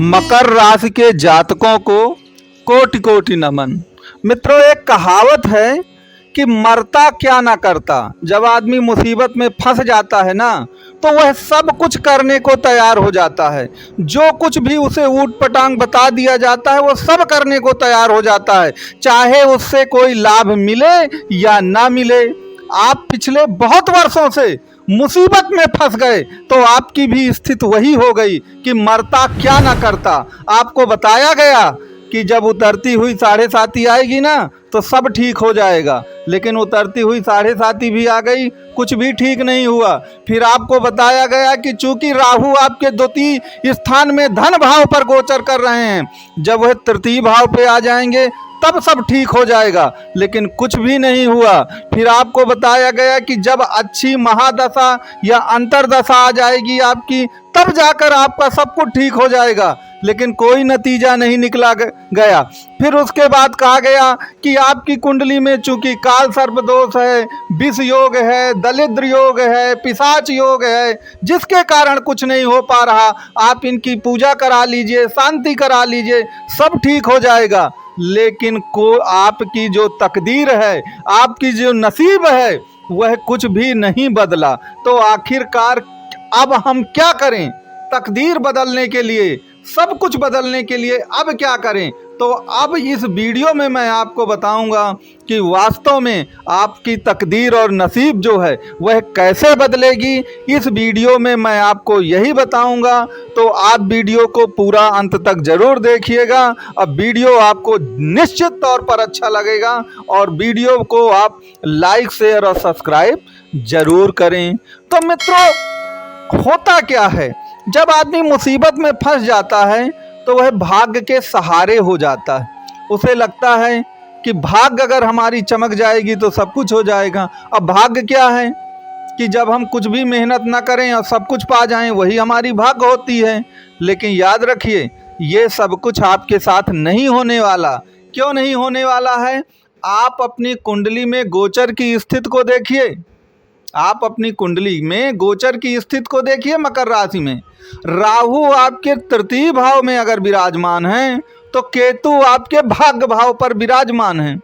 मकर राशि के जातकों को कोटि कोटि नमन। मित्रों, एक कहावत है कि मरता क्या ना करता। जब आदमी मुसीबत में फंस जाता है ना, तो वह सब कुछ करने को तैयार हो जाता है। जो कुछ भी उसे ऊट पटांग बता दिया जाता है वो सब करने को तैयार हो जाता है, चाहे उससे कोई लाभ मिले या ना मिले। आप पिछले बहुत वर्षों से मुसीबत में फंस गए तो आपकी भी स्थिति वही हो गई कि मरता क्या ना करता। आपको बताया गया कि जब उतरती हुई 7.5 आएगी ना तो सब ठीक हो जाएगा, लेकिन उतरती हुई 7.5 भी आ गई, कुछ भी ठीक नहीं हुआ। फिर आपको बताया गया कि चूंकि राहु आपके द्वितीय स्थान में धन भाव पर गोचर कर रहे हैं, जब वह तृतीय भाव पे आ जाएंगे तब सब ठीक हो जाएगा, लेकिन कुछ भी नहीं हुआ। फिर आपको बताया गया कि जब अच्छी महादशा या अंतरदशा आ जाएगी आपकी, तब जाकर आपका सब कुछ ठीक हो जाएगा, लेकिन कोई नतीजा नहीं निकला गया। फिर उसके बाद कहा गया कि आपकी कुंडली में चूंकि काल सर्प दोष है, विष योग है, दलिद्र योग है, पिशाच योग है, जिसके कारण कुछ नहीं हो पा रहा, आप इनकी पूजा करा लीजिए, शांति करा लीजिए, सब ठीक हो जाएगा। लेकिन को आपकी जो तकदीर है, आपकी जो नसीब है, वह कुछ भी नहीं बदला। तो आखिरकार अब हम क्या करें? तकदीर बदलने के लिए, सब कुछ बदलने के लिए अब क्या करें? तो अब इस वीडियो में मैं आपको बताऊंगा कि वास्तव में आपकी तकदीर और नसीब जो है वह कैसे बदलेगी। इस वीडियो में मैं आपको यही बताऊंगा, तो आप वीडियो को पूरा अंत तक जरूर देखिएगा। अब वीडियो आपको निश्चित तौर पर अच्छा लगेगा और वीडियो को आप लाइक, शेयर और सब्सक्राइब जरूर करें। तो मित्रों, होता क्या है, जब आदमी मुसीबत में फंस जाता है तो वह भाग्य के सहारे हो जाता है। उसे लगता है कि भाग्य अगर हमारी चमक जाएगी तो सब कुछ हो जाएगा। अब भाग्य क्या है कि जब हम कुछ भी मेहनत ना करें और सब कुछ पा जाएं, वही हमारी भाग्य होती है। लेकिन याद रखिए, ये सब कुछ आपके साथ नहीं होने वाला। क्यों नहीं होने वाला है? आप अपनी कुंडली में गोचर की स्थिति को देखिए। आप अपनी कुंडली में गोचर की स्थिति को देखिए। मकर राशि में राहु आपके तृतीय भाव में अगर विराजमान है तो केतु आपके भाग्य भाव पर विराजमान है।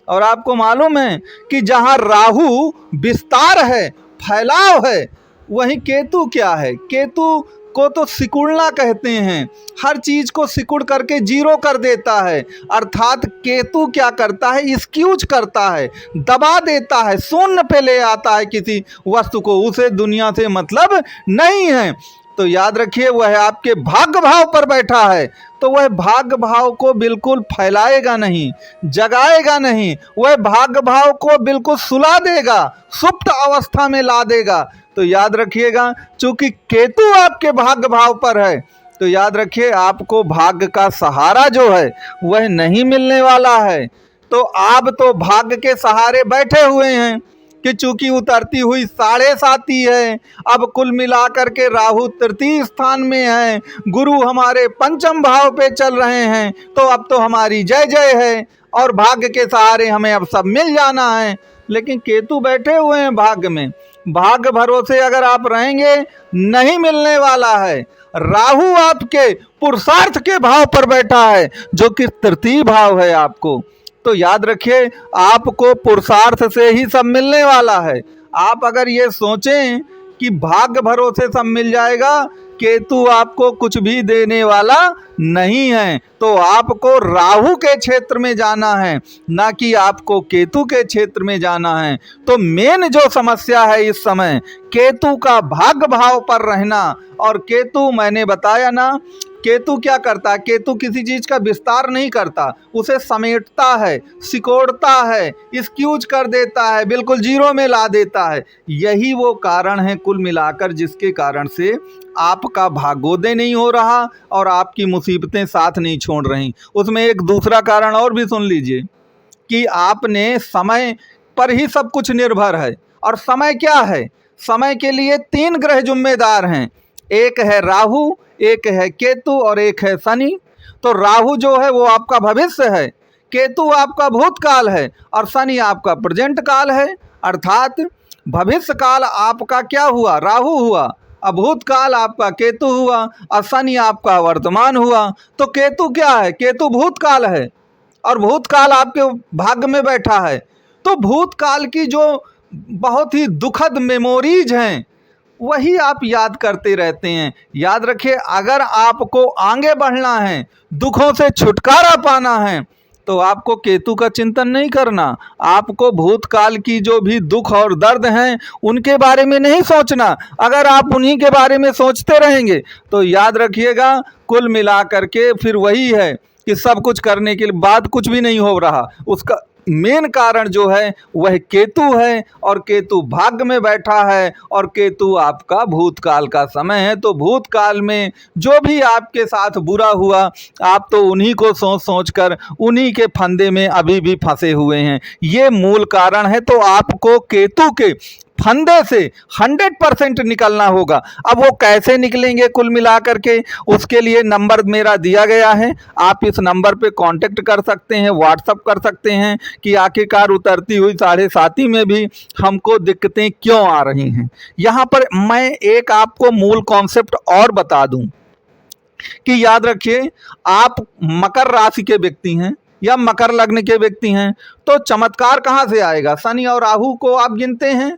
और आपको मालूम है कि जहां राहु विस्तार है, फैलाव है, वहीं केतु क्या है? केतु को तो सिकुड़ना कहते हैं। हर चीज को सिकुड़ करके जीरो कर देता है। अर्थात केतु क्या करता है? स्क्यूज करता है, दबा देता है, शून्य पे ले आता है किसी वस्तु को। उसे दुनिया से मतलब नहीं है। तो याद रखिए, वह आपके भाग्य भाव पर बैठा है, तो वह भाग्य भाव को बिल्कुल फैलाएगा नहीं, जगाएगा नहीं। वह भाग्य भाव को बिल्कुल सुला देगा, सुप्त अवस्था में ला देगा। तो याद रखिएगा, चूंकि केतु आपके भाग्य भाव पर है, तो याद रखिए आपको भाग्य का सहारा जो है वह नहीं मिलने वाला है। तो आप तो भाग्य के सहारे बैठे हुए हैं कि चूंकि उतरती हुई 7.5 है, अब कुल मिलाकर के राहु तृतीय स्थान में है, गुरु हमारे पंचम भाव पे चल रहे हैं, तो अब तो हमारी जय जय है और भाग्य के सहारे हमें अब सब मिल जाना है। लेकिन केतु बैठे हुए हैं भाग्य में। भाग्य भरोसे अगर आप रहेंगे, नहीं मिलने वाला है। राहु आपके पुरुषार्थ के भाव पर बैठा है, जो कि तृतीय भाव है आपको। तो याद रखिए, आपको पुरुषार्थ से ही सब मिलने वाला है। आप अगर ये सोचें कि भाग्य भरोसे सब मिल जाएगा, केतु आपको कुछ भी देने वाला नहीं है। तो आपको राहु के क्षेत्र में जाना है, ना कि आपको केतु के क्षेत्र में जाना है। तो मेन जो समस्या है इस समय, केतु का भाग्य भाव पर रहना। और केतु, मैंने बताया ना, केतु क्या करता है? केतु किसी चीज का विस्तार नहीं करता, उसे समेटता है, सिकोड़ता है, स्क्यूज कर देता है, बिल्कुल जीरो में ला देता है। यही वो कारण है कुल मिलाकर जिसके कारण से आपका भाग्योदय नहीं हो रहा और आपकी मुसीबतें साथ नहीं छोड़ रही। उसमें एक दूसरा कारण और भी सुन लीजिए कि आपने समय पर ही सब कुछ निर्भर है। और समय क्या है? समय के लिए 3 ग्रह जिम्मेदार हैं। एक है राहु, एक है केतु और एक है शनि। तो राहु जो है वो आपका भविष्य है, केतु आपका भूतकाल है और शनि आपका प्रेजेंट काल है। अर्थात भविष्य काल आपका क्या हुआ, राहु हुआ, अब भूतकाल आपका केतु हुआ, और शनि आपका वर्तमान हुआ। तो केतु क्या है, केतु भूतकाल है और भूतकाल आपके भाग्य में बैठा है। तो भूतकाल की जो बहुत ही दुखद मेमोरीज हैं वही आप याद करते रहते हैं। याद रखिए, अगर आपको आगे बढ़ना है, दुखों से छुटकारा पाना है, तो आपको केतु का चिंतन नहीं करना। आपको भूतकाल की जो भी दुख और दर्द हैं उनके बारे में नहीं सोचना। अगर आप उन्हीं के बारे में सोचते रहेंगे तो याद रखिएगा, कुल मिला करके फिर वही है कि सब कुछ करने के बाद कुछ भी नहीं हो रहा। उसका मेन कारण जो है वह केतु है, और केतु भाग्य में बैठा है, और केतु आपका भूतकाल का समय है। तो भूतकाल में जो भी आपके साथ बुरा हुआ, आप तो उन्हीं को सोच सोच कर उन्हीं के फंदे में अभी भी फंसे हुए हैं। ये मूल कारण है। तो आपको केतु के फंदे से 100% निकलना होगा। अब वो कैसे निकलेंगे कुल मिलाकर के, उसके लिए नंबर मेरा दिया गया है। आप इस नंबर पे कांटेक्ट कर सकते हैं, व्हाट्सअप कर सकते हैं कि आखिरकार उतरती हुई 7.5 में भी हमको दिक्कतें क्यों आ रही हैं। यहाँ पर मैं एक आपको मूल कॉन्सेप्ट और बता दूं कि याद रखिए, आप मकर राशि के व्यक्ति हैं या मकर लग्न के व्यक्ति हैं, तो चमत्कार कहाँ से आएगा। शनि और राहु को आप गिनते हैं,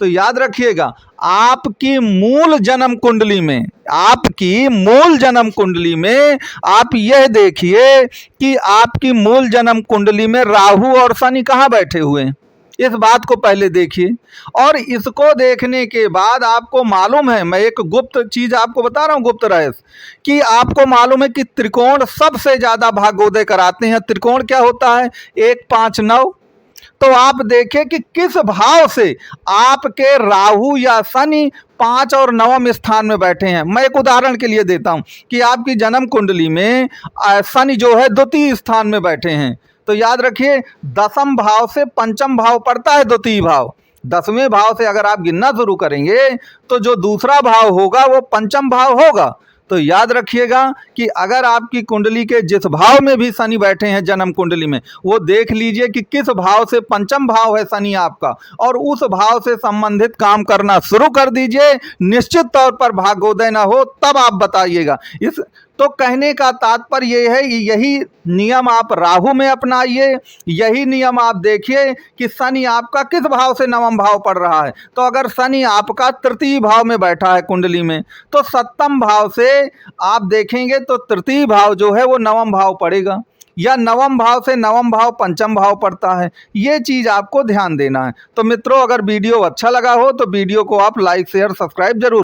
तो याद रखिएगा, आपकी मूल जन्म कुंडली में, आपकी मूल जन्म कुंडली में आप यह देखिए कि आपकी मूल जन्म कुंडली में राहु और शनि कहाँ बैठे हुए हैं। इस बात को पहले देखिए, और इसको देखने के बाद आपको मालूम है, मैं एक गुप्त चीज आपको बता रहा हूँ, गुप्त रहस्य, कि आपको मालूम है कि त्रिकोण सबसे ज्यादा भाग्योदय कराते हैं। त्रिकोण क्या होता है, 1, 5, 9। तो आप देखें कि किस भाव से आपके राहु या शनि 5 और 9वें स्थान में बैठे हैं। मैं एक उदाहरण के लिए देता हूं कि आपकी जन्म कुंडली में शनि जो है 2य स्थान में बैठे हैं। तो याद रखिए, 10वें भाव से 5वें भाव पड़ता है 2य भाव। 10वें भाव से अगर आप गिनना शुरू करेंगे तो जो दूसरा भाव होगा वो 5वां भाव होगा। तो याद रखिएगा कि अगर आपकी कुंडली के जिस भाव में भी शनि बैठे हैं जन्म कुंडली में, वो देख लीजिए कि किस भाव से 5वां भाव है शनि आपका, और उस भाव से संबंधित काम करना शुरू कर दीजिए। निश्चित तौर पर भाग्योदय ना हो तब आप बताइएगा। इस तो कहने का तात्पर्य ये है, यही नियम आप राहु में अपनाइए, यही नियम आप देखिए कि शनि आपका किस भाव से 9वां भाव पड़ रहा है। तो अगर शनि आपका 3य भाव में बैठा है कुंडली में, तो 7वें भाव से आप देखेंगे तो 3य भाव जो है वो 9वां भाव पड़ेगा, या 9वें भाव से 9वां भाव 5वां भाव पड़ता है। ये चीज़ आपको ध्यान देना है। तो मित्रों, अगर वीडियो अच्छा लगा हो तो वीडियो को आप लाइक शेयर सब्सक्राइब जरूर